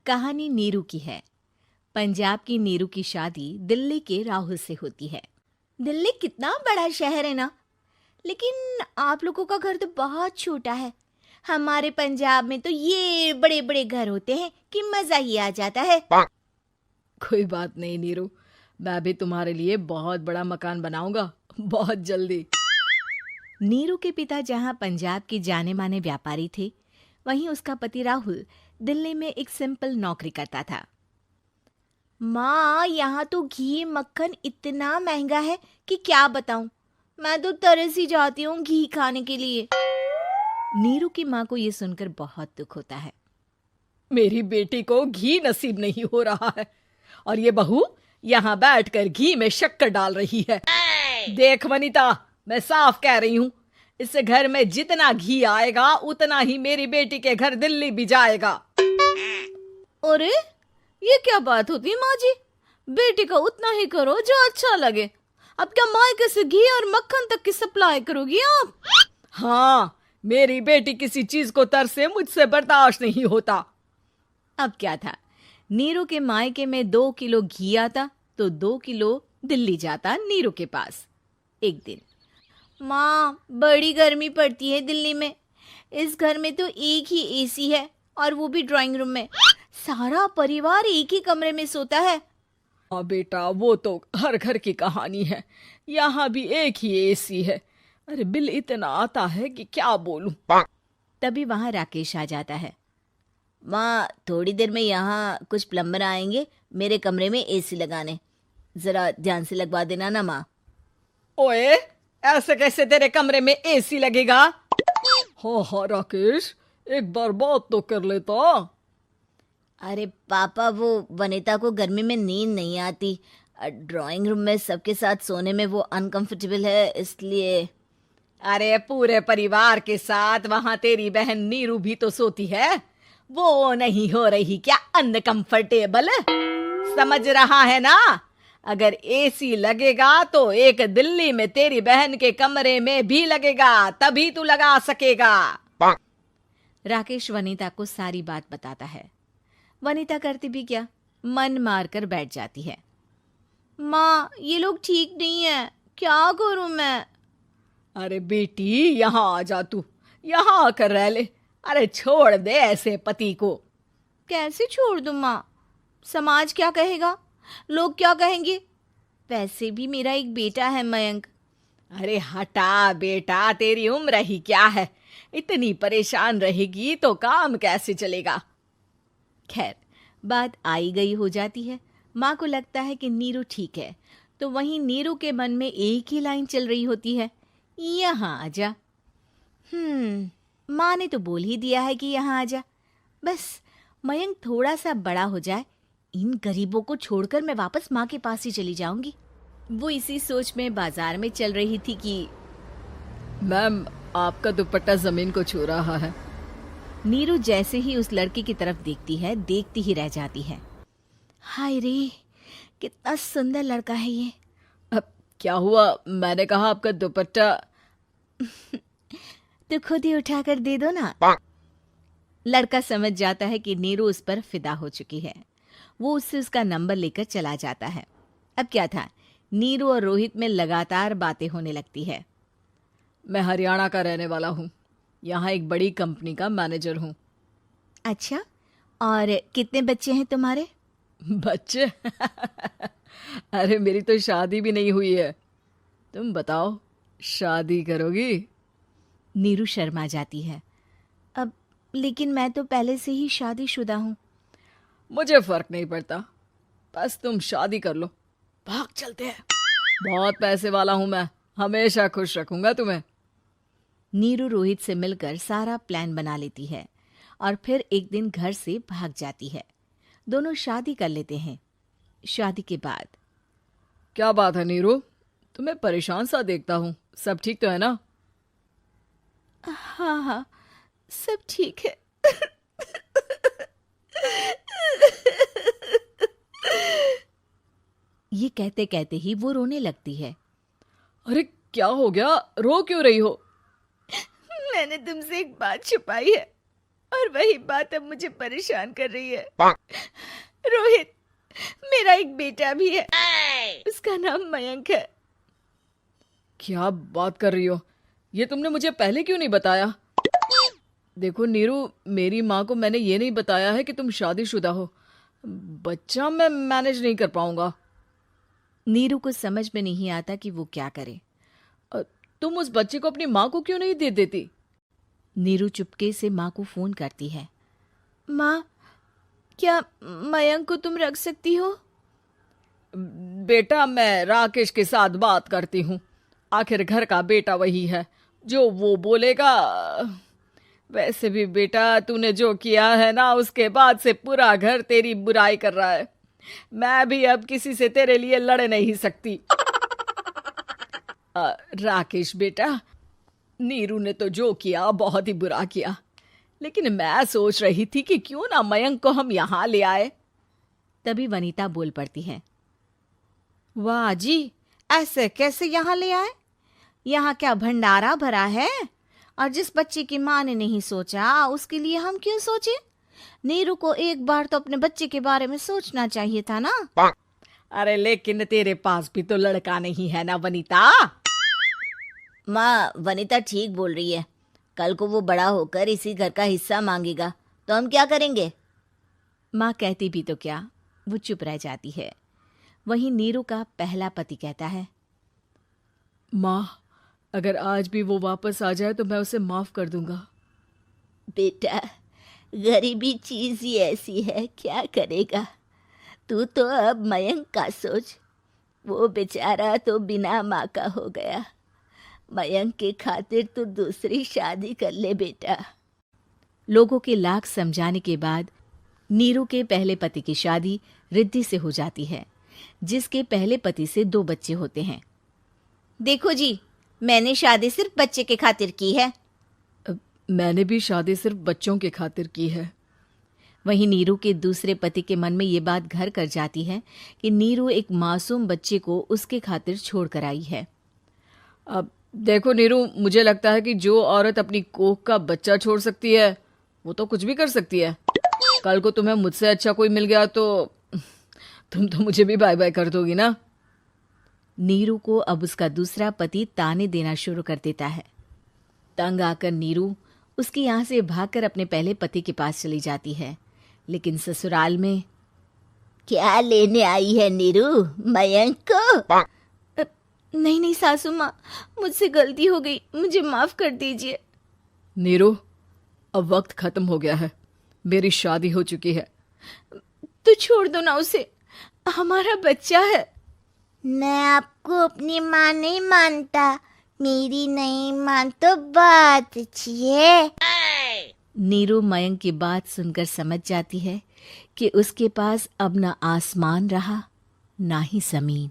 कहानी नीरू की है। पंजाब की नीरू की शादी दिल्ली के राहुल से होती है। दिल्ली कितना बड़ा शहर है ना, लेकिन आप लोगों का घर तो बहुत छोटा है। हमारे पंजाब में तो ये बड़े बड़े घर होते हैं कि मजा ही आ जाता है। कोई बात नहीं नीरू, मैं भी तुम्हारे लिए बहुत बड़ा मकान बनाऊंगा बहुत जल्दी। नीरू के पिता जहाँ पंजाब के जाने माने व्यापारी थे, वहीं उसका पति राहुल दिल्ली में एक सिंपल नौकरी करता था। माँ, यहाँ तो घी मक्खन इतना महंगा है कि क्या बताऊं। मैं तो तरस ही जाती हूँ घी खाने के लिए। नीरू की माँ को ये सुनकर बहुत दुख होता है। मेरी बेटी को घी नसीब नहीं हो रहा है और ये बहू यहाँ बैठकर घी में शक्कर डाल रही है। देख वनिता, मैं साफ कह रही हूँ, इस घर में जितना घी आएगा उतना ही मेरी बेटी के घर दिल्ली भी जाएगा। अरे ये क्या बात होती है माँ जी? बेटी का उतना ही करो जो अच्छा लगे। अब क्या मायके से घी और मक्खन तक की सप्लाई करोगी आप? हाँ, मेरी बेटी किसी चीज को तरसे मुझसे बर्दाश्त नहीं होता। अब क्या था, नीरू के मायके में 2 किलो घी आता तो 2 किलो दिल्ली जाता नीरू के पास। एक दिन, माँ बड़ी गर्मी पड़ती है दिल्ली में। इस घर में तो एक ही एसी है और वो भी ड्राइंग रूम में। सारा परिवार एक ही कमरे में सोता है। हाँ बेटा, वो तो हर घर की कहानी है। यहाँ भी एक ही एसी है। अरे बिल इतना आता है कि क्या बोलूं। तभी वहां राकेश आ जाता है। माँ, थोड़ी देर में यहाँ कुछ प्लम्बर आएंगे मेरे कमरे में एसी लगाने। जरा ध्यान से लगवा देना ना माँ। ओए, ऐसे कैसे तेरे कमरे में एसी लगेगा? हाँ राकेश, एक बार बात तो कर लेता। अरे पापा, वो वनिता को गर्मी में नींद नहीं आती। ड्राइंग रूम में सबके साथ सोने में वो अनकंफर्टेबल है, इसलिए। अरे पूरे परिवार के साथ वहां तेरी बहन नीरू भी तो सोती है। वो नहीं हो रही क्या अनकंफर्टेबल? समझ रहा है ना? अगर एसी लगेगा तो एक दिल्ली में तेरी बहन के कमरे में भी लगेगा, तभी तू लगा सकेगा। राकेश वनिता को सारी बात बताता है। वनिता करती भी क्या, मन मारकर बैठ जाती है। माँ, ये लोग ठीक नहीं है, क्या करूं मैं? अरे बेटी, यहाँ आ जा, तू यहाँ आकर रह ले। अरे छोड़ दे ऐसे पति को। कैसे छोड़ दूं माँ? समाज क्या कहेगा, लोग क्या कहेंगे? वैसे भी मेरा एक बेटा है मयंक। अरे हटा बेटा, तेरी उम्र ही क्या है, इतनी परेशान रहेगी तो काम कैसे चलेगा। खैर, बात आई गई हो जाती है। माँ को लगता है कि नीरू ठीक है, तो वहीं नीरू के मन में एक ही लाइन चल रही होती है, यहाँ आजा। माँ ने तो बोल ही दिया है कि यहाँ आजा। बस मयंक थोड़ा सा बड़ा हो जाए, इन गरीबों को छोड़कर मैं वापस माँ के पास ही चली जाऊंगी। वो इसी सोच में बाजार में चल रही थी कि मैम, आपका दुपट्टा जमीन को छू रहा है। नीरू जैसे ही उस लड़की की तरफ देखती है, देखती ही रह जाती है। हाय रे, कितना सुंदर लड़का है ये। अब क्या हुआ? मैंने कहा आपका दुपट्टा। तो खुद ही उठाकर दे दो ना। लड़का समझ जाता है कि नीरू उस पर फिदा हो चुकी है। वो उससे उसका नंबर लेकर चला जाता है। अब क्या था, नीरू और रोहित में लगातार बातें होने लगती है। मैं हरियाणा का रहने वाला हूँ, यहाँ एक बड़ी कंपनी का मैनेजर हूँ। अच्छा, और कितने बच्चे हैं तुम्हारे? बच्चे? अरे मेरी तो शादी भी नहीं हुई है। तुम बताओ, शादी करोगी? नीरू शर्मा जाती है। अब लेकिन मैं तो पहले से ही शादीशुदा हूँ। मुझे फर्क नहीं पड़ता, बस तुम शादी कर लो, भाग चलते हैं। बहुत पैसे वाला हूं मैं, हमेशा खुश रखूंगा तुम्हें। नीरू रोहित से मिलकर सारा प्लान बना लेती है और फिर एक दिन घर से भाग जाती है। दोनों शादी कर लेते हैं। शादी के बाद, क्या बात है नीरू, तुम्हें परेशान सा देखता हूँ, सब ठीक तो है ना? हाँ हाँ, सब ठीक है। ये कहते कहते ही वो रोने लगती है। अरे क्या हो गया, रो क्यों रही हो? मैंने तुमसे एक बात छुपाई है। और वही बात अब मुझे परेशान कर रही है। रोहित, मेरा एक बेटा भी है, उसका नाम मयंक है। क्या बात कर रही हो? ये तुमने मुझे पहले क्यों नहीं बताया? देखो नीरू, मेरी माँ को मैंने ये नहीं बताया है कि तुम शादीशुदा हो। बच्चा मैं मैनेज नहीं कर पाऊंगा। नीरू को समझ में नहीं आता कि वो क्या करे। तुम उस बच्चे को अपनी माँ को क्यों नहीं दे देती? नीरू चुपके से माँ को फोन करती है। माँ, क्या मयंक को तुम रख सकती हो? बेटा, मैं राकेश के साथ बात करती हूँ। आखिर घर का बेटा वही है, जो वो बोलेगा। वैसे भी बेटा, तूने जो किया है ना, उसके बाद से पूरा घर तेरी बुराई कर रहा है। मैं भी अब किसी से तेरे लिए लड़ नहीं सकती। राकेश बेटा, नीरू ने तो जो किया बहुत ही बुरा किया, लेकिन मैं सोच रही थी कि क्यों ना मयंक को हम यहाँ ले आए। तभी वनीता बोल पड़ती है। वाह जी, ऐसे कैसे यहाँ ले आए? यहाँ क्या भंडारा भरा है? और जिस बच्चे की माँ ने नहीं सोचा, उसके लिए हम क्यों सोचे? नीरू को एक बार तो अपने बच्चे के बारे में सोचना चाहिए था ना। अरे लेकिन तेरे पास भी तो लड़का नहीं है ना वनीता। माँ, वनीता ठीक बोल रही है। कल को वो बड़ा होकर इसी घर का हिस्सा मांगेगा तो हम क्या करेंगे? माँ कहती भी तो क्या, वो चुप रह जाती है। वहीं नीरू का पहला पति कहता है। माँ, अगर आज भी वो वापस आ जाए तो मैं उसे माफ कर दूंगा। बेटा, गरीबी चीज ही ऐसी है, क्या करेगा? तू तो अब मयंक का सोच। वो बेचारा तो बिना माँ का हो गया। मयंक के खातिर तू दूसरी शादी कर ले बेटा। लोगों के लाख समझाने के बाद नीरू के पहले पति की शादी रिद्धि से हो जाती है, जिसके पहले पति से 2 बच्चे होते हैं। देखो जी, मैंने शादी सिर्फ बच्चे के खातिर की है। मैंने भी शादी सिर्फ बच्चों के खातिर की है। वहीं नीरू के दूसरे पति के मन में ये बात घर कर जाती है कि नीरू एक मासूम बच्चे को उसके खातिर छोड़ कर आई है। अब देखो नीरू, मुझे लगता है कि जो औरत अपनी कोख का बच्चा छोड़ सकती है, वो तो कुछ भी कर सकती है। कल को तुम्हें मुझसे अच्छा कोई मिल गया तो तुम तो मुझे भी बाय बाय कर दोगी ना। नीरू को अब उसका दूसरा पति ताने देना शुरू कर देता है। तंग आकर नीरू उसके यहाँ से भागकर अपने पहले पति के पास चली जाती है, लेकिन ससुराल में क्या लेने आई है नीरू, मयंक को? नहीं नहीं सासू माँ, मुझसे गलती हो गई, मुझे माफ कर दीजिए। नीरू, अब वक्त खत्म हो गया है, मेरी शादी हो चुकी है। तो छोड़ दो ना उसे, हमारा बच्चा है। मैं आपको अपनी माँ नहीं मानता, मेरी नहीं मान तो बात अच्छी है। नीरू मयंक की बात सुनकर समझ जाती है कि उसके पास अब न आसमान रहा ना ही जमीन।